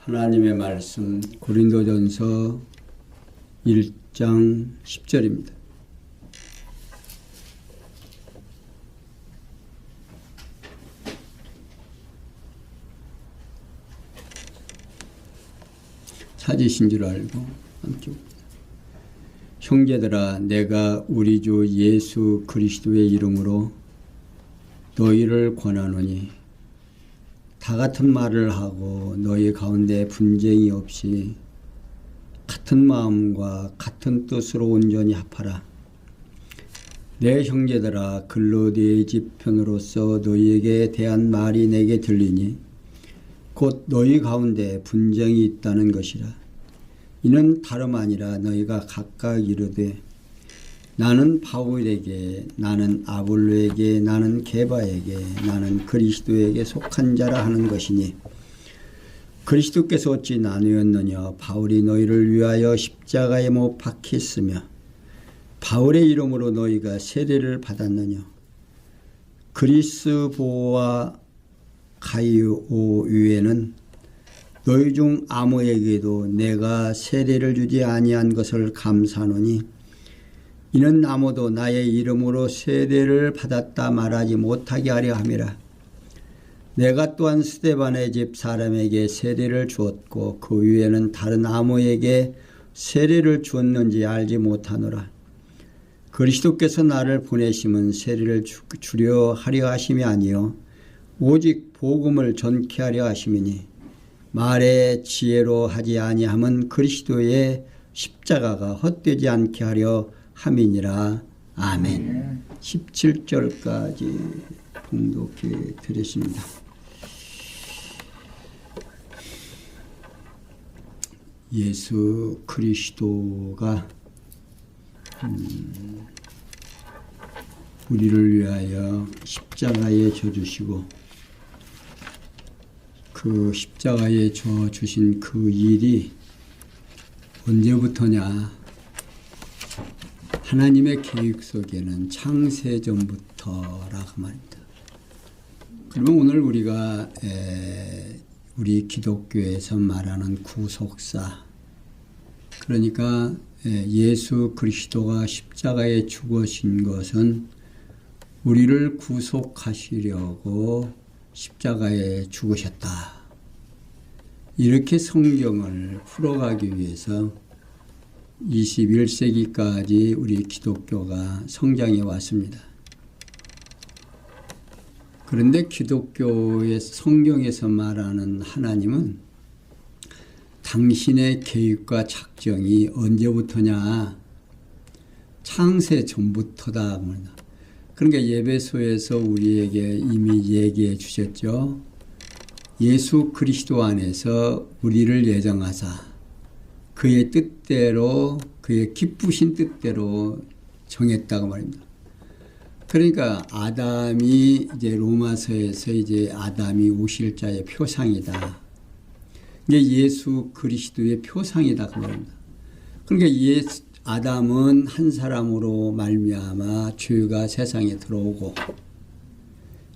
하나님의 말씀 고린도전서 1장 10절입니다. 찾으신 줄 알고 함께 봅니다. 형제들아, 내가 우리 주 예수 그리스도의 이름으로 너희를 권하노니 다 같은 말을 하고 너희 가운데 분쟁이 없이 같은 마음과 같은 뜻으로 온전히 합하라. 내 형제들아, 글로디의 집 편으로서 너희에게 대한 말이 내게 들리니 곧 너희 가운데 분쟁이 있다는 것이라. 이는 다름 아니라 너희가 각각 이르되 나는 바울에게, 나는 아볼로에게, 나는 게바에게, 나는 그리스도에게 속한 자라 하는 것이니, 그리스도께서 어찌 나누었느냐? 바울이 너희를 위하여 십자가에 못 박혔으며 바울의 이름으로 너희가 세례를 받았느냐? 그리스보와 가이오 위에는 너희 중 아무에게도 내가 세례를 주지 아니한 것을 감사하노니, 이는 아무도 나의 이름으로 세례를 받았다 말하지 못하게 하려 함이라. 내가 또한 스데반의 집 사람에게 세례를 주었고 그 위에는 다른 아무에게 세례를 주었는지 알지 못하노라. 그리스도께서 나를 보내심은 세례를 주려 하려 하심이 아니요 오직 복음을 전케 하려 하심이니, 말의 지혜로 하지 아니함은 그리스도의 십자가가 헛되지 않게 하려 함이니라. 아멘. 17절까지 봉독해 드렸습니다. 예수 그리스도가 우리를 위하여 십자가에 져주시고 그 십자가에 져 주신 그 일이 언제부터냐? 하나님의 계획 속에는 창세전부터라고 말입니다. 그러면 오늘 우리가 우리 기독교에서 말하는 구속사, 그러니까 예수 그리스도가 십자가에 죽으신 것은 우리를 구속하시려고 십자가에 죽으셨다. 이렇게 성경을 풀어가기 위해서 21세기까지 우리 기독교가 성장해 왔습니다. 그런데 기독교의 성경에서 말하는 하나님은 당신의 계획과 작정이 언제부터냐? 창세 전부터다. 그러니까 예배소에서 우리에게 이미 얘기해 주셨죠. 예수 그리스도 안에서 우리를 예정하사 그의 뜻대로, 그의 기쁘신 뜻대로 정했다고 말입니다. 그러니까 아담이 이제 로마서에서 이제 아담이 오실 자의 표상이다. 이게 예수 그리스도의 표상이다 그 말입니다. 그러니까 아담은 한 사람으로 말미암아 죄가 세상에 들어오고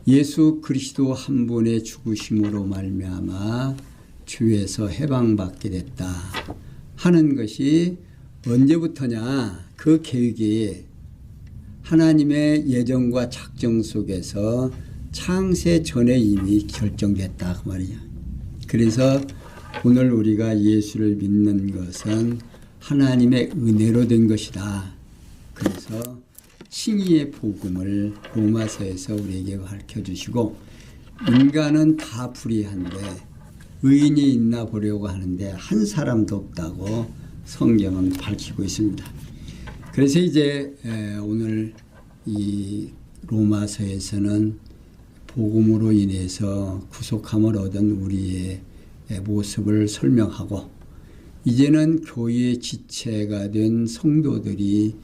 예수 그리스도 한 분의 죽으심으로 말미암아 죄에서 해방받게 됐다 하는 것이 언제부터냐? 그 계획이 하나님의 예정과 작정 속에서 창세 전에 이미 결정됐다 그 말이야. 그래서 오늘 우리가 예수를 믿는 것은 하나님의 은혜로 된 것이다. 그래서 칭의의 복음을 로마서에서 우리에게 가르쳐주시고, 인간은 다 불의한데 의인이 있나 보려고 하는데 한 사람도 없다고 성경은 밝히고 있습니다. 그래서 이제 오늘 이 로마서에서는 복음으로 인해서 구속함을 얻은 우리의 모습을 설명하고, 이제는 교회의 지체가 된 성도들이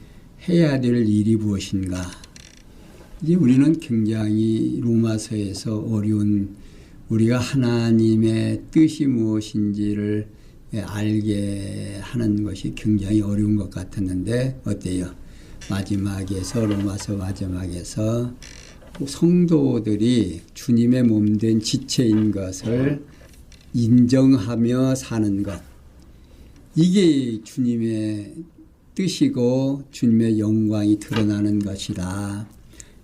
해야 될 일이 무엇인가? 이제 우리는 굉장히 로마서에서 어려운, 우리가 하나님의 뜻이 무엇인지를 알게 하는 것이 굉장히 어려운 것 같았는데 어때요? 마지막에서, 로마서 마지막에서 성도들이 주님의 몸된 지체인 것을 인정하며 사는 것. 이게 주님의 뜻이고 주님의 영광이 드러나는 것이다.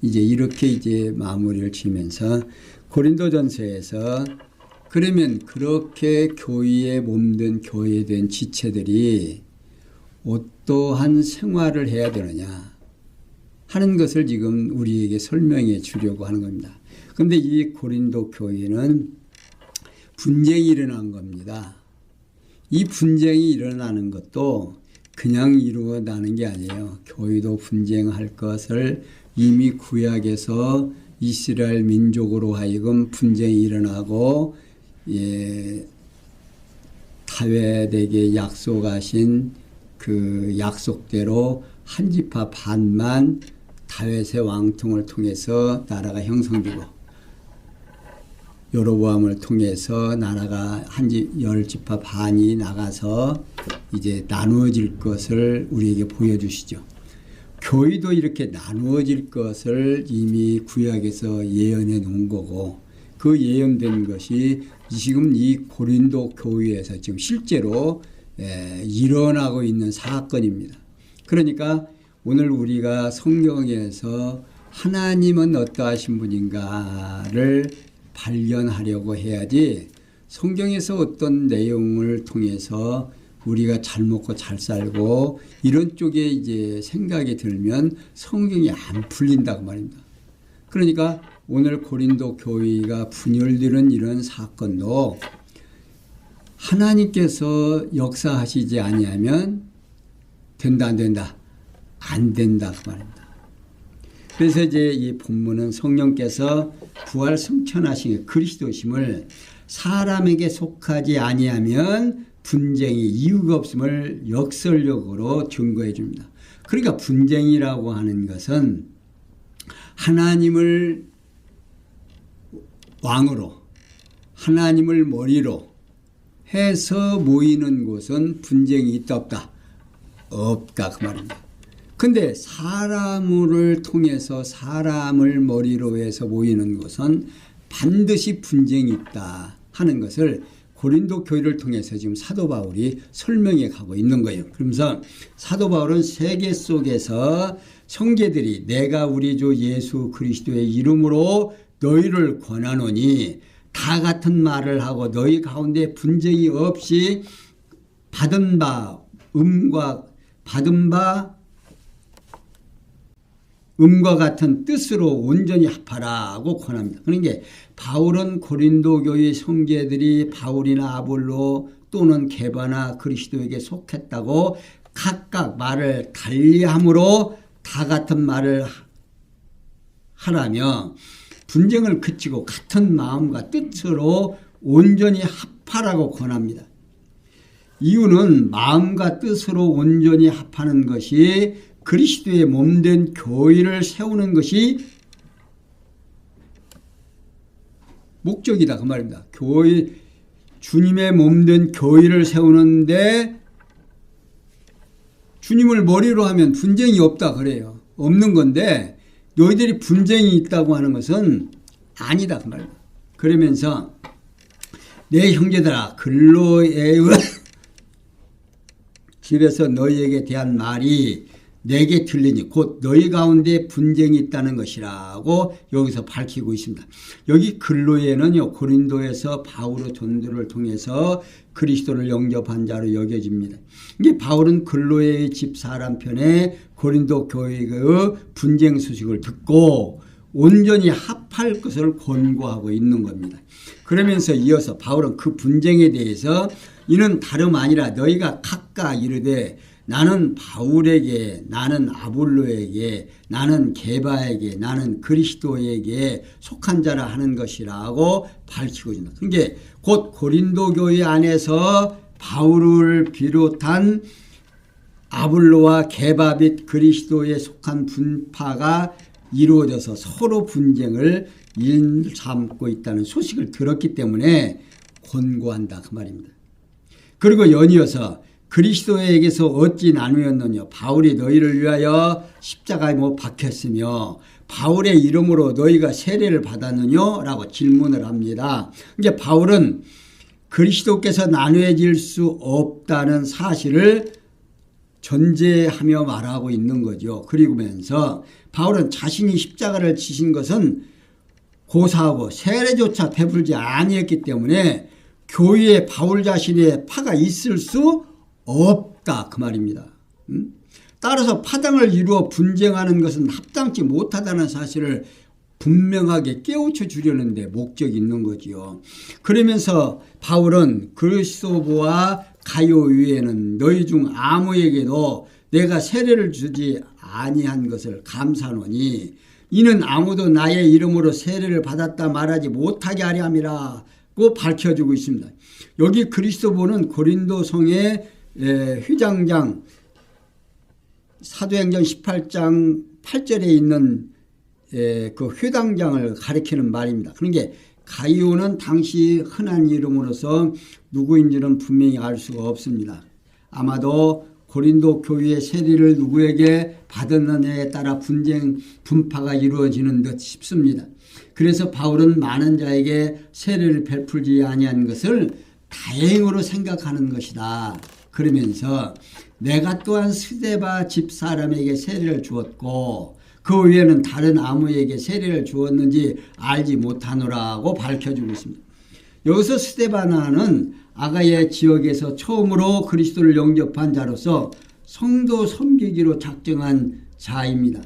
이제 이렇게 이제 마무리를 지면서 고린도전서에서 그러면 그렇게 교회에 몸된 교회된 지체들이 어떠한 생활을 해야 되느냐 하는 것을 지금 우리에게 설명해 주려고 하는 겁니다. 그런데 이 고린도 교회는 분쟁이 일어난 겁니다. 이 분쟁이 일어나는 것도 그냥 이루어나는 게 아니에요. 교회도 분쟁할 것을 이미 구약에서 이스라엘 민족으로 하여금 분쟁이 일어나고 다윗에게 약속하신 그 약속대로 한 지파 반만 다윗의 왕통을 통해서 나라가 형성되고 여로보암을 통해서 나라가 열 지파 반이 나가서 이제 나누어질 것을 우리에게 보여주시죠. 교회도 이렇게 나누어질 것을 이미 구약에서 예언해 놓은 거고 그 예언된 것이 지금 이 고린도 교회에서 지금 실제로 일어나고 있는 사건입니다. 그러니까 오늘 우리가 성경에서 하나님은 어떠하신 분인가를 발견하려고 해야지 성경에서 어떤 내용을 통해서 우리가 잘 먹고 잘 살고 이런 쪽에 이제 생각이 들면 성경이 안 풀린다고 말입니다. 그러니까 오늘 고린도 교회가 분열되는 이런 사건도 하나님께서 역사하시지 아니하면 된다 안 된다 안 된다 그 말입니다. 그래서 이제 이 본문은 성령께서 부활 승천하신 그리스도심을 사람에게 속하지 아니하면 분쟁이 이유가 없음을 역설적으로 증거해 줍니다. 그러니까 분쟁이라고 하는 것은 하나님을 왕으로 하나님을 머리로 해서 모이는 곳은 분쟁이 있다 없다? 없다 그 말입니다. 근데 사람을 통해서 사람을 머리로 해서 모이는 곳은 반드시 분쟁이 있다 하는 것을 고린도 교회를 통해서 지금 사도 바울이 설명해 가고 있는 거예요. 그러면서 사도 바울은 세계 속에서 형제들이 내가 우리 주 예수 그리스도의 이름으로 너희를 권하노니 다 같은 말을 하고 너희 가운데 분쟁이 없이 받은 바 음과 같은 뜻으로 온전히 합하라고 권합니다. 그러니까 바울은 고린도 교회 형제들이 바울이나 아볼로 또는 게바나 그리스도에게 속했다고 각각 말을 달리함으로 다 같은 말을 하라며 분쟁을 그치고 같은 마음과 뜻으로 온전히 합하라고 권합니다. 이유는 마음과 뜻으로 온전히 합하는 것이 그리스도의 몸된 교회를 세우는 것이 목적이다 그 말입니다. 교회 주님의 몸된 교회를 세우는데 주님을 머리로 하면 분쟁이 없다 그래요. 없는 건데 너희들이 분쟁이 있다고 하는 것은 아니다 그 말입니다. 그러면서 내 형제들아 글로에의 집에서 너희에게 대한 말이 내게 들리니 곧 너희 가운데 분쟁이 있다는 것이라고 여기서 밝히고 있습니다. 여기 글로에는요 고린도에서 바울의 전도를 통해서 그리스도를 영접한 자로 여겨집니다. 이게 바울은 글로에의 집 사람 편에 고린도 교회의 분쟁 소식을 듣고 온전히 합할 것을 권고하고 있는 겁니다. 그러면서 이어서 바울은 그 분쟁에 대해서 이는 다름 아니라 너희가 각각 이르되 나는 바울에게 나는 아볼로에게 나는 게바에게 나는 그리스도에게 속한 자라 하는 것이라고 밝히고 있습니다. 그러니까 곧 고린도 교회 안에서 바울을 비롯한 아볼로와 게바 및 그리스도에 속한 분파가 이루어져서 서로 분쟁을 일삼고 있다는 소식을 들었기 때문에 권고한다 그 말입니다. 그리고 연이어서 그리스도에게서 어찌 나누었느냐 바울이 너희를 위하여 십자가에 못 박혔으며 바울의 이름으로 너희가 세례를 받았느냐 라고 질문을 합니다. 이제 바울은 그리스도께서 나누어질 수 없다는 사실을 전제하며 말하고 있는 거죠. 그리고면서 바울은 자신이 십자가를 지신 것은 고사하고 세례조차 베풀지 아니했기 때문에 교회에 바울 자신의 파가 있을 수 없다 그 말입니다. 따라서 파당을 이루어 분쟁하는 것은 합당치 못하다는 사실을 분명하게 깨우쳐 주려는데 목적이 있는 거지요. 그러면서 바울은 그리스도와 가요 위에는 너희 중 아무에게도 내가 세례를 주지 아니한 것을 감사하노니 이는 아무도 나의 이름으로 세례를 받았다 말하지 못하게 하려 함이라고 밝혀주고 있습니다. 여기 그리스도보는 고린도 성의 휘장장 사도행전 18장 8절에 있는 그 회당장을 가리키는 말입니다. 그러니까 가이오는 당시 흔한 이름으로서 누구인지는 분명히 알 수가 없습니다. 아마도 고린도 교회의 세례를 누구에게 받았느냐에 따라 분파가 이루어지는 듯 싶습니다. 그래서 바울은 많은 자에게 세례를 베풀지 아니한 것을 다행으로 생각하는 것이다. 그러면서 내가 또한 스데바 집사람에게 세례를 주었고 그 외에는 다른 아무에게 세례를 주었는지 알지 못하노라고 밝혀주고 있습니다. 여기서 스데바나는 아가야 지역에서 처음으로 그리스도를 영접한 자로서 성도 섬기기로 작정한 자입니다.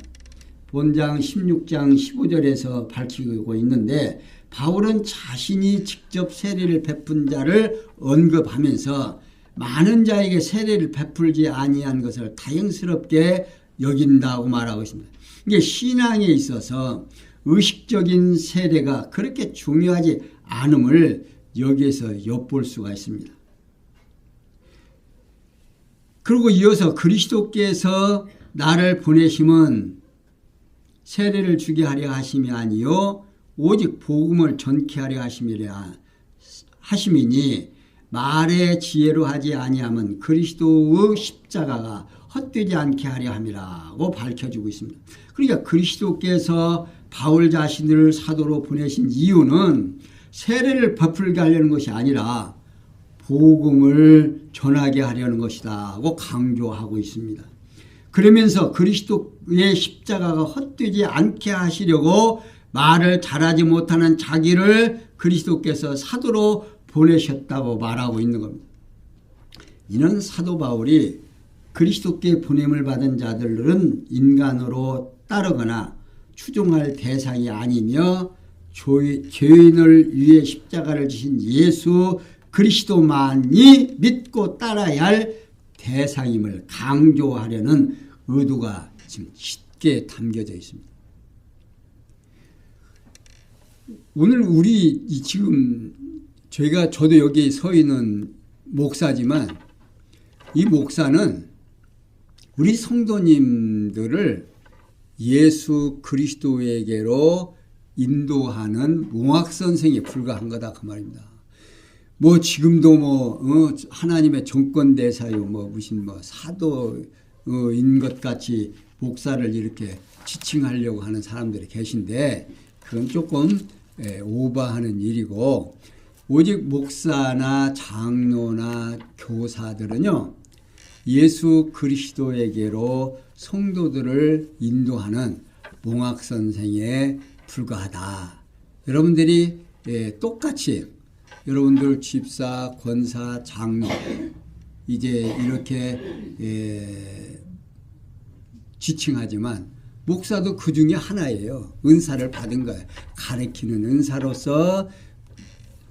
본장 16장 15절에서 밝히고 있는데 바울은 자신이 직접 세례를 베푼 자를 언급하면서 많은 자에게 세례를 베풀지 아니한 것을 다행스럽게 여긴다고 말하고 있습니다. 이게 신앙에 있어서 의식적인 세례가 그렇게 중요하지 않음을 여기에서 엿볼 수가 있습니다. 그리고 이어서 그리스도께서 나를 보내심은 세례를 주게 하려 하심이 아니요 오직 복음을 전케 하려 하심이니 말의 지혜로 하지 아니함은 그리스도의 십자가가 헛되지 않게 하려 함이라고 밝혀주고 있습니다. 그러니까 그리스도께서 바울 자신을 사도로 보내신 이유는 세례를 베풀게 하려는 것이 아니라 복음을 전하게 하려는 것이다고 강조하고 있습니다. 그러면서 그리스도의 십자가가 헛되지 않게 하시려고 말을 잘하지 못하는 자기를 그리스도께서 사도로 보내셨다고 말하고 있는 겁니다. 이는 사도 바울이 그리스도께 보냄을 받은 자들은 인간으로 따르거나 추종할 대상이 아니며 죄인을 위해 십자가를 지신 예수 그리스도만이 믿고 따라야 할 대상임을 강조하려는 의도가 지금 쉽게 담겨져 있습니다. 오늘 우리 지금 저도 여기 서 있는 목사지만 이 목사는 우리 성도님들을 예수 그리스도에게로 인도하는 몽학선생에 불과한 거다 그 말입니다. 뭐 지금도 하나님의 정권대사요 무슨 사도인 것 같이 목사를 이렇게 지칭하려고 하는 사람들이 계신데 그건 조금 오버하는 일이고 오직 목사나 장로나 교사들은요 예수 그리스도에게로 성도들을 인도하는 몽학선생에 불과하다. 여러분들이 똑같이 여러분들 집사, 권사, 장로 이제 이렇게 지칭하지만 목사도 그 중에 하나예요. 은사를 받은 거예요. 가르치는 은사로서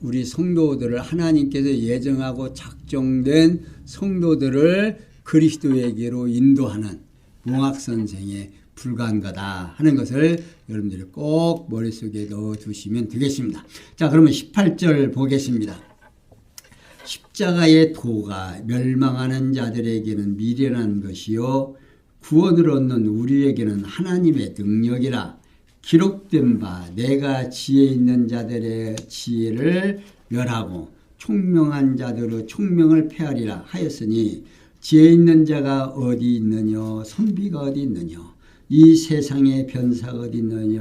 우리 성도들을 하나님께서 예정하고 작정된 성도들을 그리스도에게로 인도하는 몽학선생에 불과한 거다 하는 것을 여러분들이 꼭 머릿속에 넣어두시면 되겠습니다. 자, 그러면 18절 보겠습니다. 십자가의 도가 멸망하는 자들에게는 미련한 것이요 구원을 얻는 우리에게는 하나님의 능력이라. 기록된 바 내가 지혜 있는 자들의 지혜를 멸하고 총명한 자들의 총명을 폐하리라 하였으니 지혜 있는 자가 어디 있느냐 선비가 어디 있느냐 이 세상의 변사가 어디 있느냐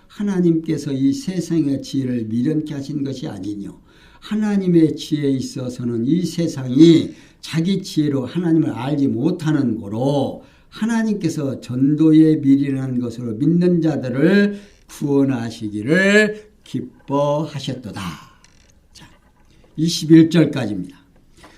하나님께서 이 세상의 지혜를 미련케 하신 것이 아니뇨. 하나님의 지혜에 있어서는 이 세상이 자기 지혜로 하나님을 알지 못하는 거로 하나님께서 전도에 미련한 것으로 믿는 자들을 구원하시기를 기뻐하셨도다. 자, 21절까지입니다.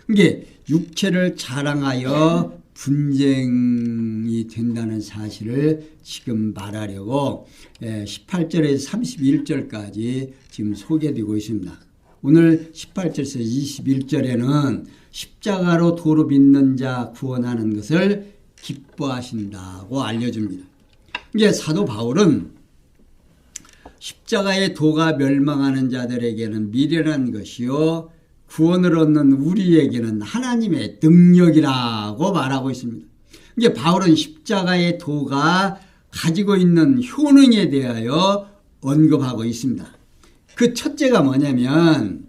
이게 육체를 자랑하여 분쟁이 된다는 사실을 지금 말하려고 18절에서 31절까지 지금 소개되고 있습니다. 오늘 18절에서 21절에는 십자가로 도로 믿는 자 구원하는 것을 기뻐하신다고 알려줍니다. 이게 사도 바울은 십자가의 도가 멸망하는 자들에게는 미련한 것이요 구원을 얻는 우리에게는 하나님의 능력이라고 말하고 있습니다. 이게 바울은 십자가의 도가 가지고 있는 효능에 대하여 언급하고 있습니다. 그 첫째가 뭐냐면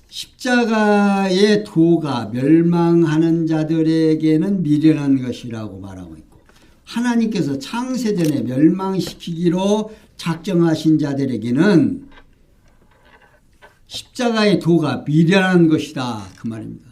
십자가의 도가 멸망하는 자들에게는 미련한 것이라고 말하고 있고 하나님께서 창세전에 멸망시키기로 작정하신 자들에게는 십자가의 도가 미련한 것이다 그 말입니다.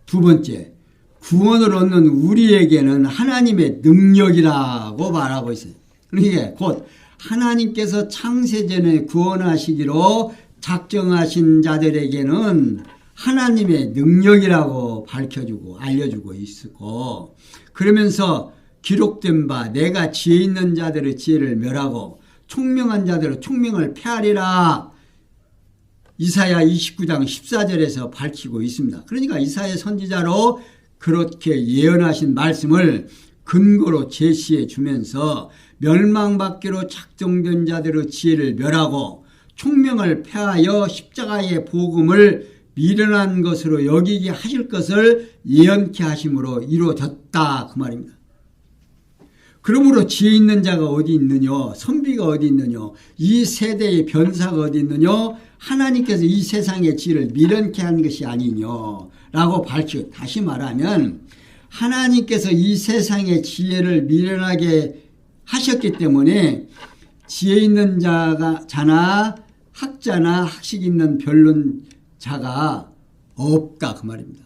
두 번째, 구원을 얻는 우리에게는 하나님의 능력이라고 말하고 있어요. 이게 곧 하나님께서 창세전에 구원하시기로 작정하신 자들에게는 하나님의 능력이라고 밝혀주고 알려주고 있고 그러면서 기록된 바 내가 지혜 있는 자들의 지혜를 멸하고 총명한 자들의 총명을 폐하리라 이사야 29장 14절에서 밝히고 있습니다. 그러니까 이사야 선지자로 그렇게 예언하신 말씀을 근거로 제시해 주면서 멸망받기로 작정된 자들의 지혜를 멸하고 총명을 폐하여 십자가의 복음을 미련한 것으로 여기게 하실 것을 예언케 하심으로 이루어졌다 그 말입니다. 그러므로 지혜 있는 자가 어디 있느냐 선비가 어디 있느냐 이 세대의 변사가 어디 있느냐 하나님께서 이 세상의 지혜를 미련케 한 것이 아니냐라고 밝히고 다시 말하면 하나님께서 이 세상의 지혜를 미련하게 하셨기 때문에 지혜 있는 자나 학자나 학식 있는 변론자가 없다 그 말입니다.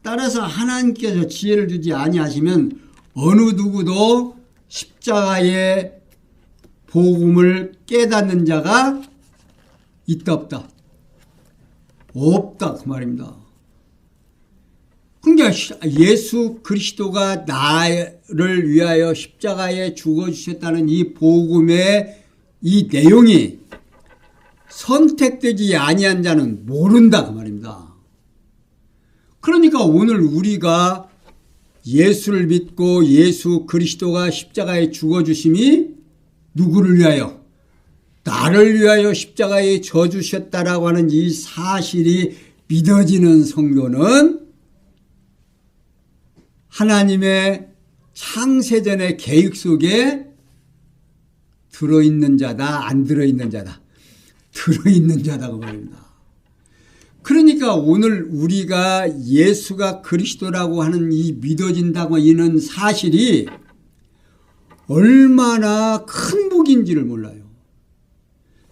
따라서 하나님께서 지혜를 주지 아니하시면 어느 누구도 십자가의 복음을 깨닫는 자가 있다 없다? 없다 그 말입니다. 그러니까 예수 그리스도가 나를 위하여 십자가에 죽어주셨다는 이 복음의 이 내용이 선택되지 아니한 자는 모른다 그 말입니다. 그러니까 오늘 우리가 예수를 믿고 예수 그리스도가 십자가에 죽어주심이 누구를 위하여? 나를 위하여 십자가에 져주셨다라고 하는 이 사실이 믿어지는 성도는 하나님의 창세전의 계획 속에 들어있는 자다, 안 들어있는 자다. 들어있는 자다고 말입니다. 그러니까 오늘 우리가 예수가 그리스도라고 하는 이 믿어진다고 하는 사실이 얼마나 큰 복인지를 몰라요.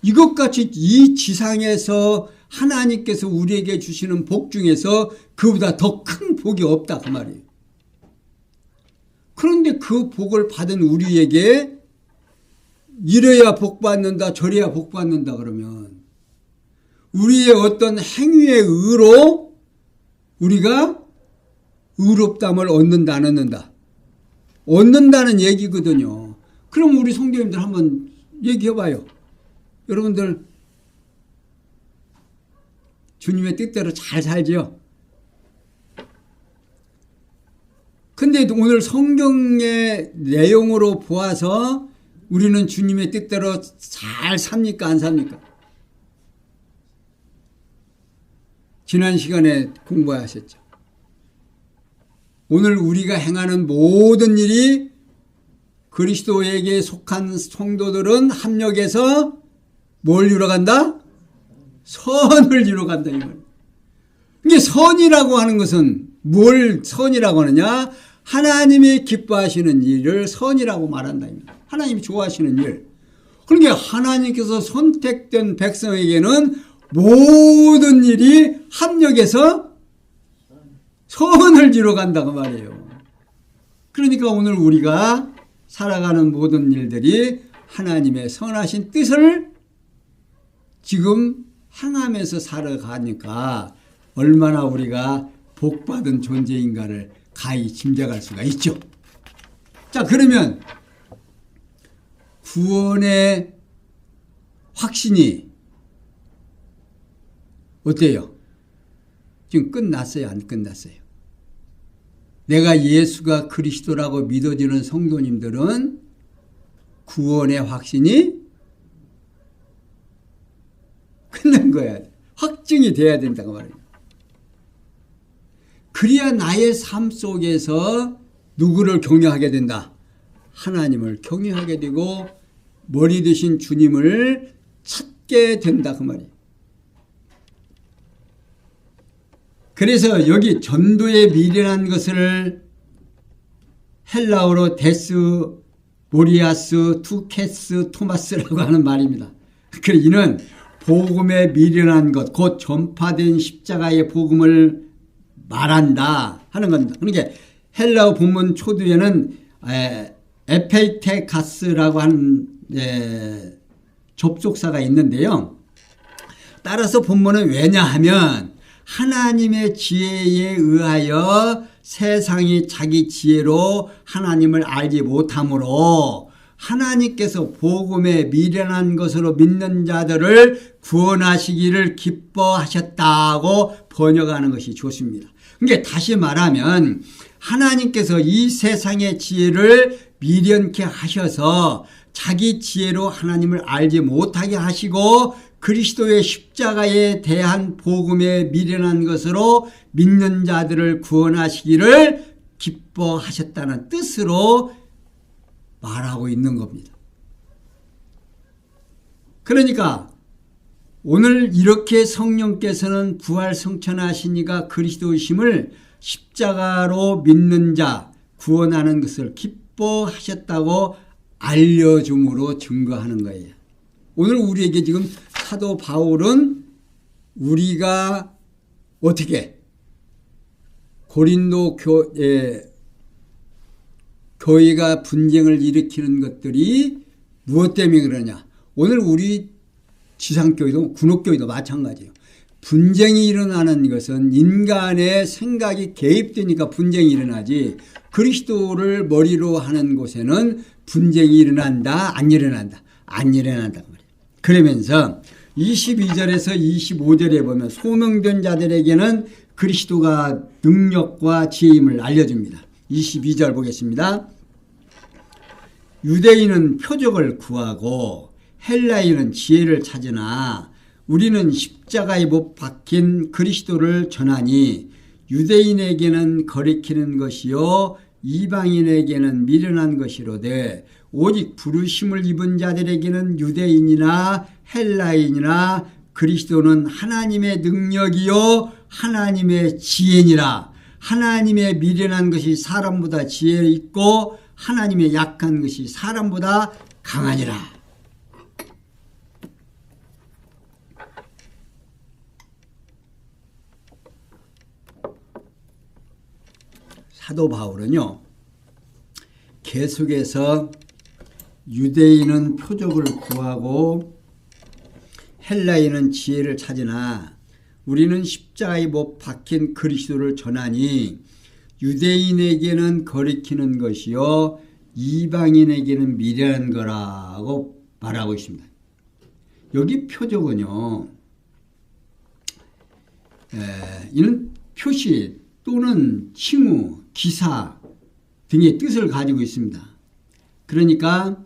이것같이 이 지상에서 하나님께서 우리에게 주시는 복 중에서 그보다 더 큰 복이 없다 그 말이에요. 그런데 그 복을 받은 우리에게 이래야 복 받는다 저래야 복 받는다 그러면 우리의 어떤 행위의 의로 우리가 의롭담을 얻는다 안 얻는다? 얻는다는 얘기거든요. 그럼 우리 성도님들 한번 얘기해봐요. 여러분들 주님의 뜻대로 잘 살지요? 근데 오늘 성경의 내용으로 보아서 우리는 주님의 뜻대로 잘 삽니까 안 삽니까? 지난 시간에 공부하셨죠. 오늘 우리가 행하는 모든 일이 그리스도에게 속한 성도들은 합력해서 뭘 이루어간다? 선을 이루어간다 이 말이에요. 이게 선이라고 하는 것은 뭘 선이라고 하느냐? 하나님이 기뻐하시는 일을 선이라고 말한다. 하나님이 좋아하시는 일. 그러니까 하나님께서 선택된 백성에게는 모든 일이 합력해서 선을 이뤄간다고 말이에요. 그러니까 오늘 우리가 살아가는 모든 일들이 하나님의 선하신 뜻을 지금 향하면서 살아가니까 얼마나 우리가 복받은 존재인가를 가히 짐작할 수가 있죠. 자, 그러면 구원의 확신이 어때요? 지금 끝났어요? 안 끝났어요? 내가 예수가 그리스도라고 믿어지는 성도님들은 구원의 확신이 끝난 거야. 확증이 돼야 된다고 말해요. 그래야 나의 삶 속에서 누구를 경외하게 된다? 하나님을 경외하게 되고 머리 되신 주님을 찾게 된다 그 말이에요. 그래서 여기 전도에 미련한 것을 헬라어로 데스 모리아스 투케스 토마스라고 하는 말입니다. 이는 복음에 미련한 것, 곧 전파된 십자가의 복음을 말한다 하는 겁니다. 그러니까 헬라어 본문 초두에는 에페이테카스라고 하는 접속사가 있는데요. 따라서 본문은 왜냐하면 하나님의 지혜에 의하여 세상이 자기 지혜로 하나님을 알지 못하므로 하나님께서 복음에 미련한 것으로 믿는 자들을 구원하시기를 기뻐하셨다고 번역하는 것이 좋습니다. 그러니까 다시 말하면 하나님께서 이 세상의 지혜를 미련케 하셔서 자기 지혜로 하나님을 알지 못하게 하시고 그리스도의 십자가에 대한 복음에 미련한 것으로 믿는 자들을 구원하시기를 기뻐하셨다는 뜻으로 말하고 있는 겁니다. 그러니까 오늘 이렇게 성령께서는 부활 성천하시니가 그리스도이심을 십자가로 믿는 자 구원하는 것을 기뻐하셨다고 알려줌으로 증거하는 거예요. 오늘 우리에게 지금 사도 바울은 우리가 어떻게 고린도 교회가 분쟁을 일으키는 것들이 무엇 때문에 그러냐. 오늘 우리 지상교회도 군옥교회도 마찬가지예요. 분쟁이 일어나는 것은 인간의 생각이 개입되니까 분쟁이 일어나지 그리스도를 머리로 하는 곳에는 분쟁이 일어난다? 안 일어난다? 안 일어난다. 그러면서 22절에서 25절에 보면 소명된 자들에게는 그리스도가 능력과 지혜임을 알려줍니다. 22절 보겠습니다. 유대인은 표적을 구하고 헬라인은 지혜를 찾으나 우리는 십자가에 못 박힌 그리스도를 전하니 유대인에게는 거리키는 것이요 이방인에게는 미련한 것이로되 오직 부르심을 입은 자들에게는 유대인이나 헬라인이나 그리스도는 하나님의 능력이요 하나님의 지혜니라. 하나님의 미련한 것이 사람보다 지혜 있고 하나님의 약한 것이 사람보다 강하니라. 사도 바울은요, 계속해서 유대인은 표적을 구하고 헬라인은 지혜를 찾으나 우리는 십자가에 못 박힌 그리스도를 전하니 유대인에게는 거리키는 것이요 이방인에게는 미련한 거라고 말하고 있습니다. 여기 표적은요, 이는 표시 또는 칭후, 기사 등의 뜻을 가지고 있습니다. 그러니까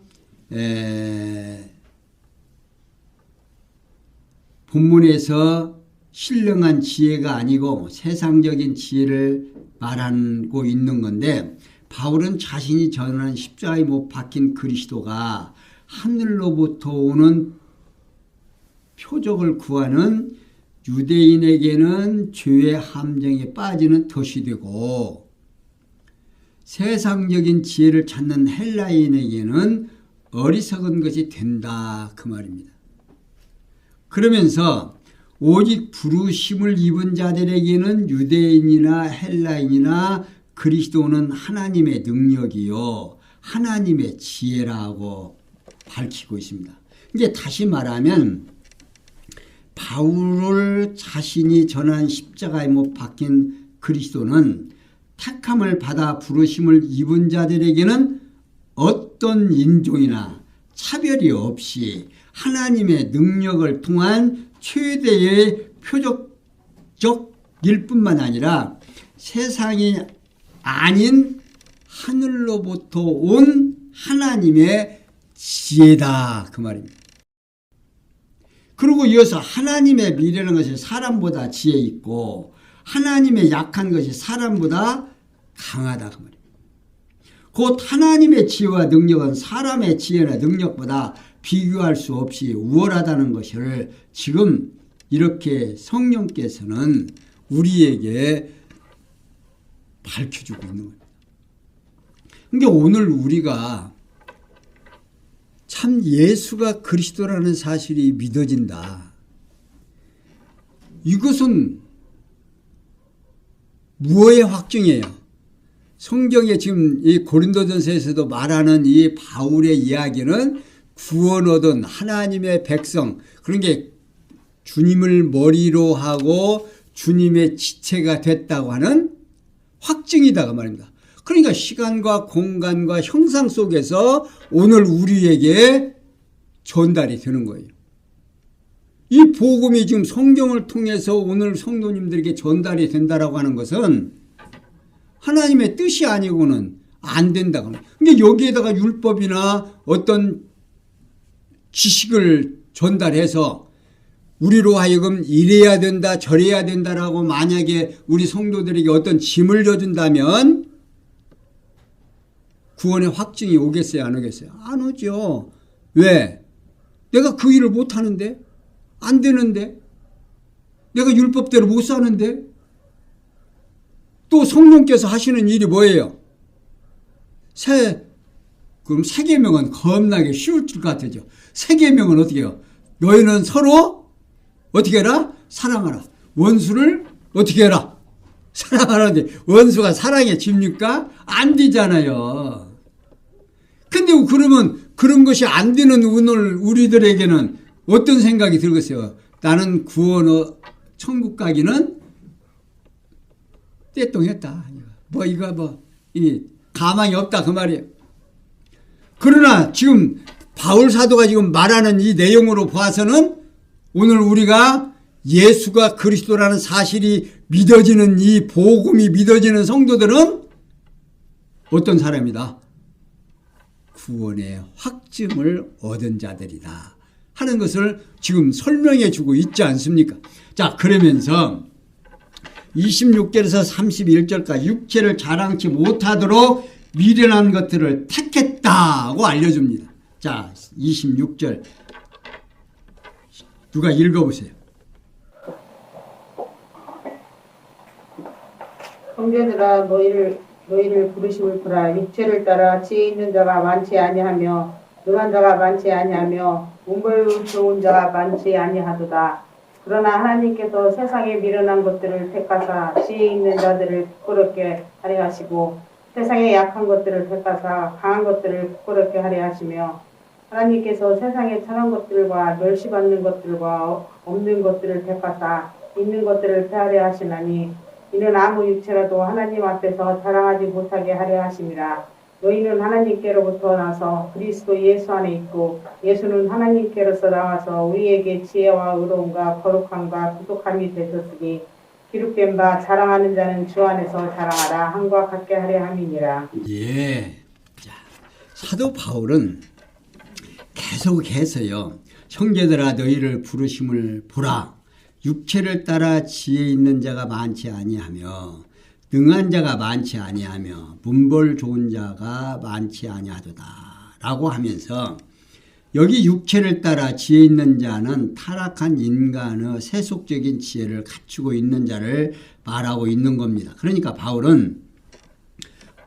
본문에서 신령한 지혜가 아니고 세상적인 지혜를 말하고 있는 건데 바울은 자신이 전하는 십자가에 못 박힌 그리스도가 하늘로부터 오는 표적을 구하는 유대인에게는 죄의 함정에 빠지는 덫이 되고 세상적인 지혜를 찾는 헬라인에게는 어리석은 것이 된다 그 말입니다. 그러면서 오직 부르심을 입은 자들에게는 유대인이나 헬라인이나 그리스도는 하나님의 능력이요 하나님의 지혜라고 밝히고 있습니다. 이제 다시 말하면 바울을 자신이 전한 십자가에 못 박힌 그리스도는 택함을 받아 부르심을 입은 자들에게는 어떤 인종이나 차별이 없이 하나님의 능력을 통한 최대의 표적일 뿐만 아니라 세상이 아닌 하늘로부터 온 하나님의 지혜다 그 말입니다. 그리고 이어서 하나님의 미래라는 것이 사람보다 지혜 있고 하나님의 약한 것이 사람보다 강하다 그 말입니다. 곧 하나님의 지혜와 능력은 사람의 지혜나 능력보다 비교할 수 없이 우월하다는 것을 지금 이렇게 성령께서는 우리에게 밝혀주고 있는 겁니다. 그러니까 오늘 우리가 참 예수가 그리스도라는 사실이 믿어진다. 이것은 무엇의 확증이에요? 성경에 지금 이 고린도전서에서도 말하는 이 바울의 이야기는 구원 얻은 하나님의 백성, 그런 게 주님을 머리로 하고 주님의 지체가 됐다고 하는 확증이다 그 말입니다. 그러니까 시간과 공간과 형상 속에서 오늘 우리에게 전달이 되는 거예요. 이 복음이 지금 성경을 통해서 오늘 성도님들에게 전달이 된다라고 하는 것은 하나님의 뜻이 아니고는 안 된다고. 그러니까 여기에다가 율법이나 어떤 지식을 전달해서 우리로 하여금 이래야 된다 저래야 된다라고 만약에 우리 성도들에게 어떤 짐을 져준다면 구원의 확증이 오겠어요 안 오겠어요? 안 오죠. 왜? 내가 그 일을 못하는데? 안 되는데? 내가 율법대로 못 사는데? 또 성령께서 하시는 일이 뭐예요? 그럼 세 계명은 겁나게 쉬울 것 같아요. 세 계명은 어떻게 해요? 너희는 서로 어떻게 해라? 사랑하라. 원수를 어떻게 해라? 사랑하라는데 원수가 사랑에 집니까? 안 되잖아요. 근데 그러면 그런 것이 안 되는 오늘 우리들에게는 어떤 생각이 들겠어요? 나는 구원 천국 가기는 떼똥했다. 이 가망이 없다 그 말이에요. 그러나 지금 바울 사도가 지금 말하는 이 내용으로 봐서는 오늘 우리가 예수가 그리스도라는 사실이 믿어지는 이 복음이 믿어지는 성도들은 어떤 사람이다? 구원의 확증을 얻은 자들이다 하는 것을 지금 설명해 주고 있지 않습니까? 자, 그러면서 26절에서 31절까지 육체를 자랑치 못하도록 미련한 것들을 택했다고 알려줍니다. 자, 26절 누가 읽어보세요. 형제들아 너희를 부르심을 보라. 육체를 따라 지혜 있는 자가 많지 아니하며 능한 자가 많지 아니하며 문벌 좋은 자가 많지 아니하도다. 그러나 하나님께서 세상에 미련한 것들을 택하사 지혜 있는 자들을 부끄럽게 하려 하시고 세상에 약한 것들을 택하사 강한 것들을 부끄럽게 하려 하시며 하나님께서 세상에 천한 것들과 멸시받는 것들과 없는 것들을 택하사 있는 것들을 폐하려 하시나니 이는 아무 육체라도 하나님 앞에서 자랑하지 못하게 하려 하심이라. 너희는 하나님께로부터 나서 그리스도 예수 안에 있고 예수는 하나님께로서 나와서 우리에게 지혜와 의로움과 거룩함과 부족함이 되셨으니 기록된 바 자랑하는 자는 주 안에서 자랑하라 함과 같게 하려 함이니라. 예. 자, 사도 바울은 계속해서요. 형제들아 너희를 부르심을 보라. 육체를 따라 지혜 있는 자가 많지 아니하며 능한 자가 많지 아니하며 문벌 좋은 자가 많지 아니하도다 라고 하면서 여기 육체를 따라 지혜 있는 자는 타락한 인간의 세속적인 지혜를 갖추고 있는 자를 말하고 있는 겁니다. 그러니까 바울은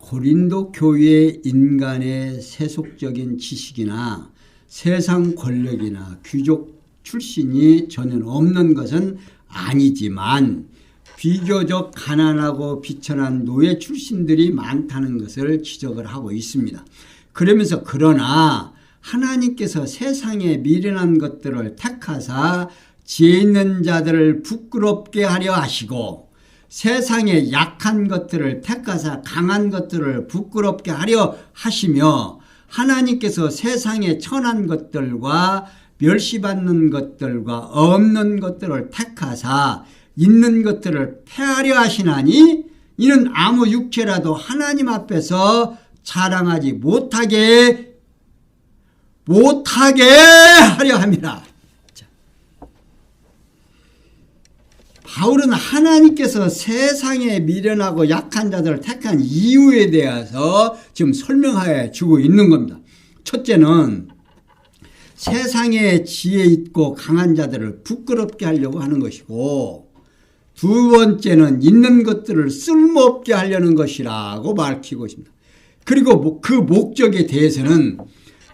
고린도 교회 인간의 세속적인 지식이나 세상 권력이나 귀족 출신이 전혀 없는 것은 아니지만 비교적 가난하고 비천한 노예 출신들이 많다는 것을 지적을 하고 있습니다. 그러면서 그러나 하나님께서 세상에 미련한 것들을 택하사 지혜 있는 자들을 부끄럽게 하려 하시고 세상에 약한 것들을 택하사 강한 것들을 부끄럽게 하려 하시며 하나님께서 세상에 천한 것들과 멸시받는 것들과 없는 것들을 택하사 있는 것들을 폐하려 하시나니 이는 아무 육체라도 하나님 앞에서 자랑하지 못하게 하려 함이라. 바울은 하나님께서 세상에 미련하고 약한 자들을 택한 이유에 대해서 지금 설명해 주고 있는 겁니다. 첫째는 세상에 지혜 있고 강한 자들을 부끄럽게 하려고 하는 것이고, 두 번째는 있는 것들을 쓸모없게 하려는 것이라고 밝히고 있습니다. 그리고 그 목적에 대해서는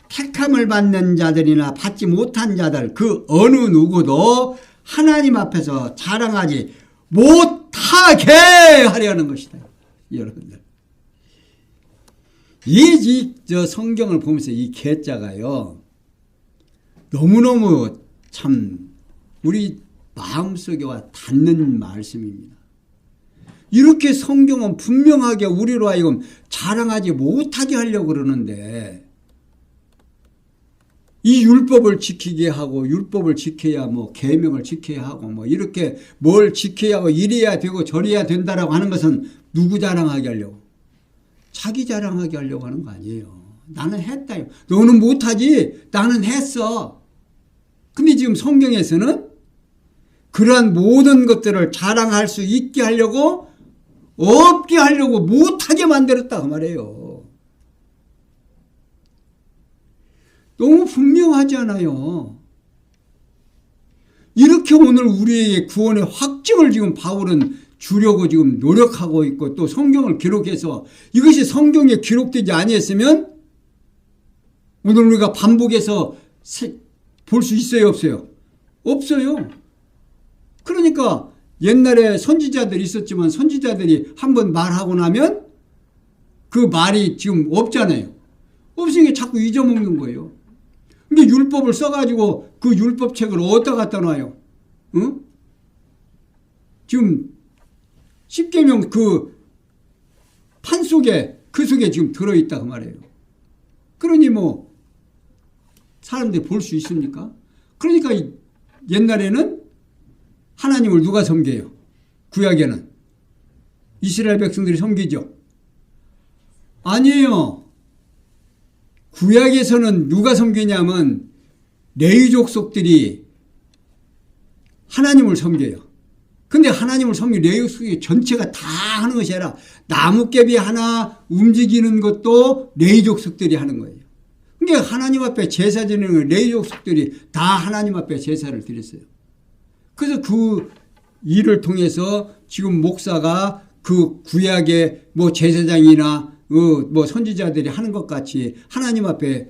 택함을 받는 자들이나 받지 못한 자들 그 어느 누구도 하나님 앞에서 자랑하지 못하게 하려는 것이다. 여러분들, 저 성경을 보면서 이 계자가요 너무너무 참 우리 마음속에 와 닿는 말씀입니다. 이렇게 성경은 분명하게 우리로 하여금 자랑하지 못하게 하려고 그러는데, 이 율법을 지키게 하고 율법을 지켜야 뭐 계명을 지켜야 하고 뭐 이렇게 뭘 지켜야 하고 이래야 되고 저래야 된다라고 하는 것은 누구 자랑하게 하려고? 자기 자랑하게 하려고 하는 거 아니에요. 나는 했다. 너는 못하지. 나는 했어. 근데 지금 성경에서는 그러한 모든 것들을 자랑할 수 있게 하려고, 없게 하려고, 못하게 만들었다 그 말이에요. 너무 분명하지 않아요? 이렇게 오늘 우리에게 구원의 확증을 지금 바울은 주려고 지금 노력하고 있고, 또 성경을 기록해서 이것이 성경에 기록되지 아니했으면 오늘 우리가 반복해서 볼 수 있어요, 없어요? 없어요. 그러니까 옛날에 선지자들이 있었지만 선지자들이 한번 말하고 나면 그 말이 지금 없잖아요. 없으니까 자꾸 잊어먹는 거예요. 근데 율법을 써가지고 그 율법책을 어디다 갖다 놔요? 응? 지금 십계명 그 판 속에, 그 속에 지금 들어있다 그 말이에요. 그러니 뭐 사람들이 볼 수 있습니까? 그러니까 옛날에는 하나님을 누가 섬겨요? 구약에는 이스라엘 백성들이 섬기죠? 아니에요. 구약에서는 누가 섬기냐면 레위 족속들이 하나님을 섬겨요. 근데 하나님을 섬기는 레위 족속이 전체가 다 하는 것이 아니라 나뭇잎이 하나 움직이는 것도 레위 족속들이 하는 거예요. 그러니까 하나님 앞에 제사 드리는 레위 족속들이 다 하나님 앞에 제사를 드렸어요. 그래서 그 일을 통해서 지금 목사가 그 구약의 뭐 제사장이나 뭐 선지자들이 하는 것 같이 하나님 앞에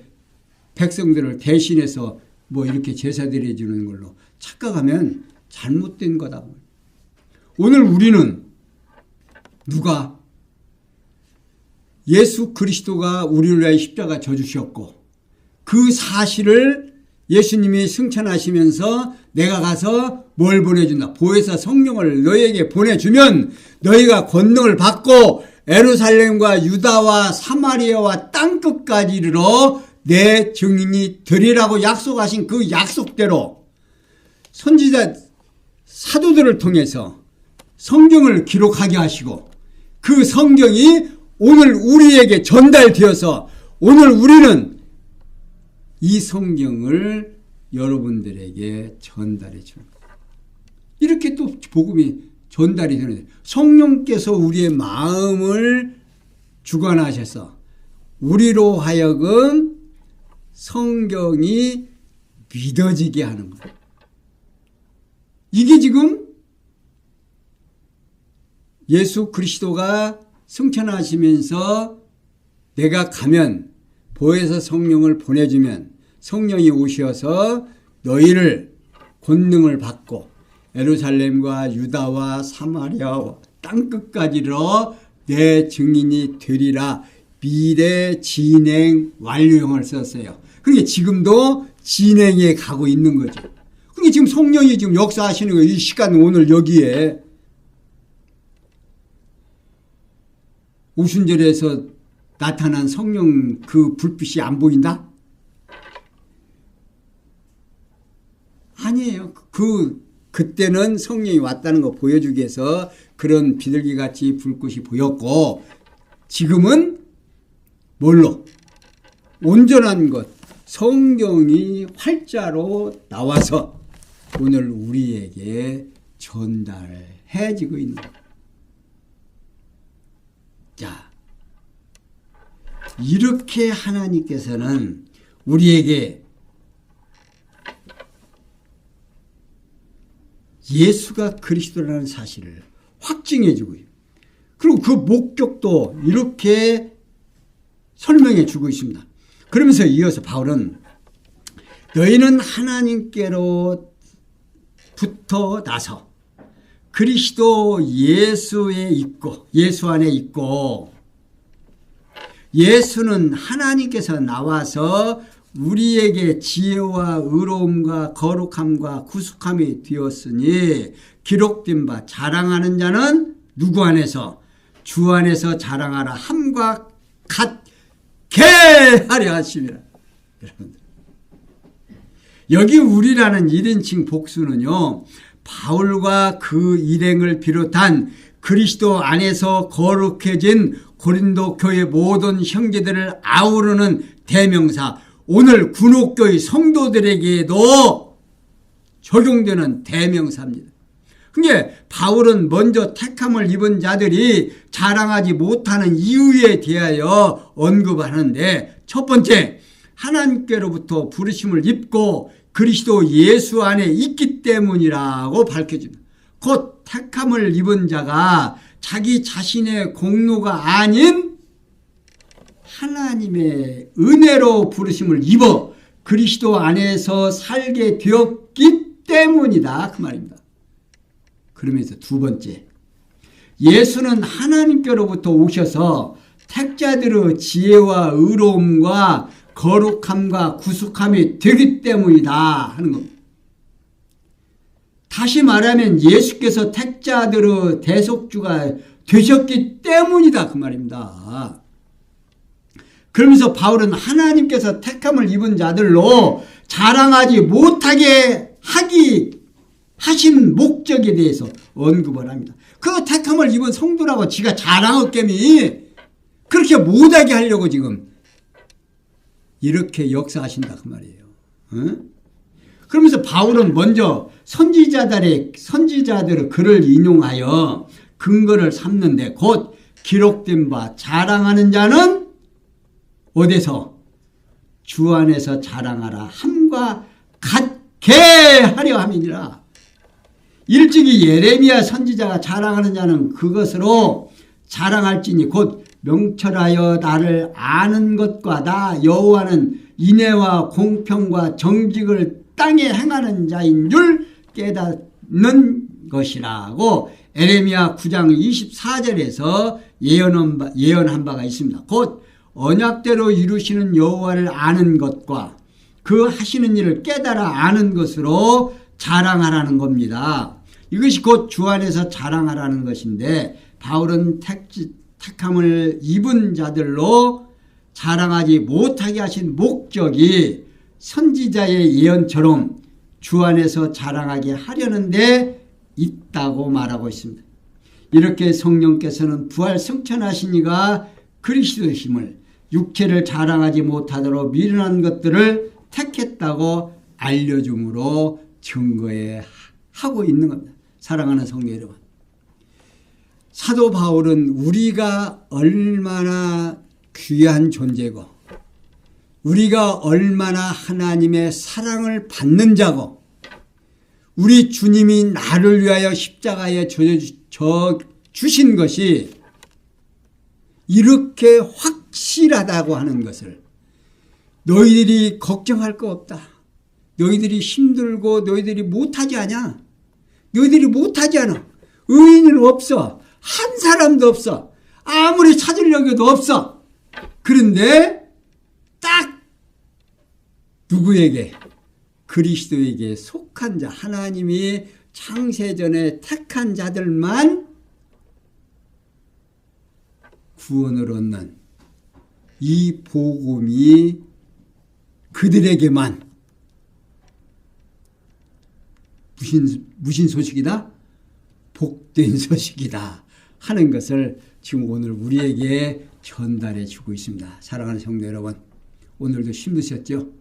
백성들을 대신해서 뭐 이렇게 제사 드려주는 걸로 착각하면 잘못된 거다. 오늘 우리는 누가 예수 그리스도가 우리를 위하여 십자가 져주셨고 그 사실을 예수님이 승천하시면서 내가 가서 뭘 보내준다. 보혜사 성령을 너희에게 보내주면 너희가 권능을 받고 예루살렘과 유다와 사마리아와 땅끝까지 이르러 내 증인이 되리라고 약속하신 그 약속대로 선지자 사도들을 통해서 성경을 기록하게 하시고 그 성경이 오늘 우리에게 전달되어서 오늘 우리는 이 성경을 여러분들에게 전달해 줍니다. 이렇게 또 복음이 전달이 되는 성령께서 우리의 마음을 주관하셔서 우리로 하여금 성경이 믿어지게 하는 거예요. 이게 지금 예수 그리스도가 승천하시면서 내가 가면 보혜사 성령을 보내주면 성령이 오셔서 너희를 권능을 받고 예루살렘과 유다와 사마리아와 땅끝까지로 내 증인이 되리라. 미래 진행 완료형을 썼어요. 그러니까 지금도 진행해 가고 있는 거죠. 그러니까 지금 성령이 지금 역사하시는 거예요. 이 시간 오늘 여기에 오순절에서 나타난 성령 그 불빛이 안 보인다? 아니에요. 그때는 성령이 왔다는 거 보여주기 위해서 그런 비둘기같이 불꽃이 보였고, 지금은 뭘로? 온전한 것, 성경이 활자로 나와서 오늘 우리에게 전달해지고 있는 것. 자, 이렇게 하나님께서는 우리에게 예수가 그리스도라는 사실을 확증해 주고 있어요. 그리고 그 목적도 이렇게 설명해 주고 있습니다. 그러면서 이어서 바울은 너희는 하나님께로부터 나서 그리스도 예수에 있고, 예수 안에 있고, 예수는 하나님께서 나와서 우리에게 지혜와 의로움과 거룩함과 구속함이 되었으니 기록된 바 자랑하는 자는 누구 안에서? 주 안에서 자랑하라. 함과 같게 하려 하심이라. 여러분들, 여기 우리라는 1인칭 복수는요, 바울과 그 일행을 비롯한 그리스도 안에서 거룩해진 고린도 교회 모든 형제들을 아우르는 대명사, 오늘 군옥교회 성도들에게도 적용되는 대명사입니다. 그러니까 바울은 먼저 택함을 입은 자들이 자랑하지 못하는 이유에 대하여 언급하는데, 첫 번째, 하나님께로부터 부르심을 입고 그리스도 예수 안에 있기 때문이라고 밝혀줍니다. 곧 택함을 입은 자가 자기 자신의 공로가 아닌 하나님의 은혜로 부르심을 입어 그리스도 안에서 살게 되었기 때문이다, 그 말입니다. 그러면서 두 번째, 예수는 하나님께로부터 오셔서 택자들의 지혜와 의로움과 거룩함과 구속함이 되기 때문이다 하는 겁니다. 다시 말하면 예수께서 택자들의 대속주가 되셨기 때문이다, 그 말입니다. 그러면서 바울은 하나님께서 택함을 입은 자들로 자랑하지 못하게 하신 목적에 대해서 언급을 합니다. 그 택함을 입은 성도라고 지가 자랑했겠니? 그렇게 못하게 하려고 지금 이렇게 역사하신다, 그 말이에요. 응? 그러면서 바울은 먼저 선지자들의 글을 인용하여 근거를 삼는데, 곧 기록된 바 자랑하는 자는 어디서? 주 안에서 자랑하라. 함과 같게 하려 함이니라. 일찍이 예레미야 선지자가 자랑하는 자는 그것으로 자랑할지니 곧 명철하여 나를 아는 것과 나 여호와는 인애와 공평과 정직을 땅에 행하는 자인 줄 깨닫는 것이라고 에레미야 9장 24절에서 예언한 바가 있습니다. 곧 언약대로 이루시는 여호와를 아는 것과 그 하시는 일을 깨달아 아는 것으로 자랑하라는 겁니다. 이것이 곧 주 안에서 자랑하라는 것인데, 바울은 택함을 입은 자들로 자랑하지 못하게 하신 목적이 선지자의 예언처럼 주 안에서 자랑하게 하려는 데 있다고 말하고 있습니다. 이렇게 성령께서는 부활 승천하신 이가 그리스도심을 육체를 자랑하지 못하도록 미련한 것들을 택했다고 알려줌으로 증거해 하고 있는 겁니다. 사랑하는 성도 여러분, 사도 바울은 우리가 얼마나 귀한 존재고 우리가 얼마나 하나님의 사랑을 받는 자고 우리 주님이 나를 위하여 십자가에 주신 것이 이렇게 확실하다고 하는 것을, 너희들이 걱정할 거 없다. 너희들이 힘들고 너희들이 못하지 않아. 너희들이 못하지 않아. 의인은 없어. 한 사람도 없어. 아무리 찾으려고 해도 없어. 그런데 딱 누구에게? 그리스도에게 속한 자, 하나님이 창세전에 택한 자들만 구원을 얻는 이 복음이 그들에게만 무슨 소식이다? 복된 소식이다 하는 것을 지금 오늘 우리에게 전달해 주고 있습니다. 사랑하는 성도 여러분, 오늘도 힘드셨죠?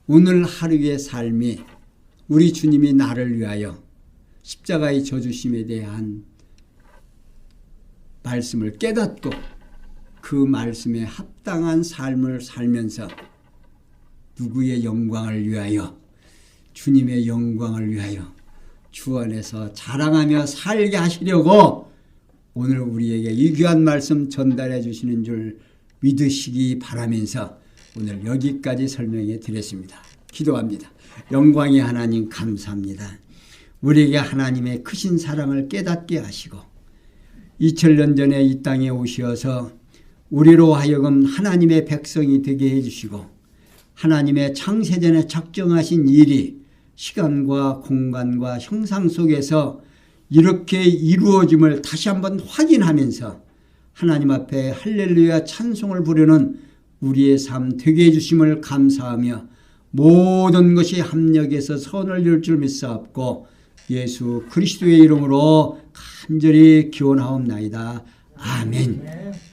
오늘 하루의 삶이 우리 주님이 나를 위하여 십자가의 져주심에 대한 말씀을 깨닫고 그 말씀에 합당한 삶을 살면서 누구의 영광을 위하여? 주님의 영광을 위하여 주 안에서 자랑하며 살게 하시려고 오늘 우리에게 이 귀한 말씀 전달해 주시는 줄 믿으시기 바라면서 오늘 여기까지 설명해 드렸습니다. 기도합니다. 영광의 하나님 감사합니다. 우리에게 하나님의 크신 사랑을 깨닫게 하시고 2000년 전에 이 땅에 오셔서 우리로 하여금 하나님의 백성이 되게 해주시고 하나님의 창세전에 작정하신 일이 시간과 공간과 형상 속에서 이렇게 이루어짐을 다시 한번 확인하면서 하나님 앞에 할렐루야 찬송을 부르는 우리의 삶 되게 해주심을 감사하며 모든 것이 합력해서 선을 이룰 줄 믿사옵고 예수 그리스도의 이름으로 간절히 기원하옵나이다. 아멘.